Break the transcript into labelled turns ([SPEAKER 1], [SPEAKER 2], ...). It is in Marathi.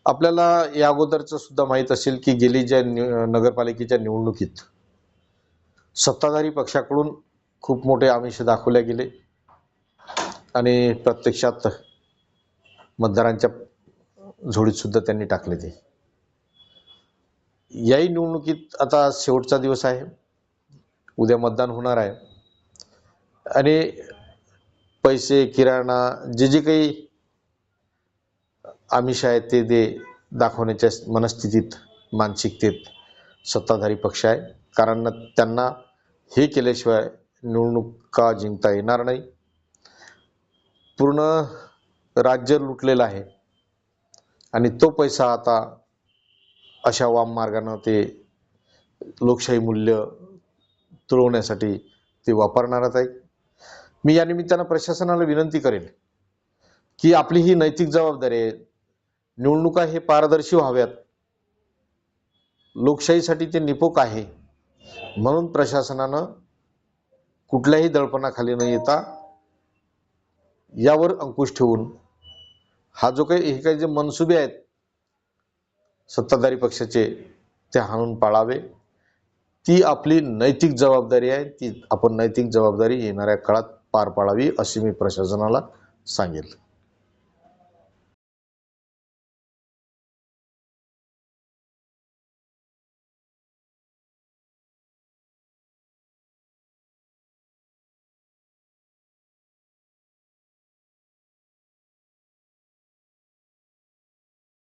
[SPEAKER 1] आपल्याला या अगोदरचं सुद्धा माहीत असेल की गेली ज्या नगरपालिकेच्या निवडणुकीत सत्ताधारी पक्षाकडून खूप मोठे आमिष दाखवले गेले आणि प्रत्यक्षात मतदारांच्या झोळीत सुद्धा त्यांनी टाकले ते. याही निवडणुकीत आता शेवटचा दिवस आहे, उद्या मतदान होणार आहे आणि पैसे किराणा जे जे काही आमिष आहे ते दाखवण्याच्या मनस्थितीत मानसिकतेत सत्ताधारी पक्ष आहे. कारण त्यांना हे केल्याशिवाय निवडणुका जिंकता येणार नाही. पूर्ण राज्य लुटलेलं आहे आणि तो पैसा आता अशा वाम मार्गाने ते लोकशाही मूल्य तुळवण्यासाठी ते वापरणारच आहे. मी या निमित्तानं प्रशासनाला विनंती करेन की आपली ही नैतिक जबाबदारी आहे. निवडणुका हे पारदर्शी व्हाव्यात, लोकशाहीसाठी ते निपोक आहे. म्हणून प्रशासनानं कुठल्याही दडपणाखाली न येता यावर अंकुश ठेवून हा जो काही हे काही जे मनसुबे आहेत सत्ताधारी पक्षाचे ते हाणून पाळावे. ती आपली नैतिक जबाबदारी आहे. ती आपण नैतिक जबाबदारी येणाऱ्या काळात पार पाडावी अशी मी प्रशासनाला सांगेल.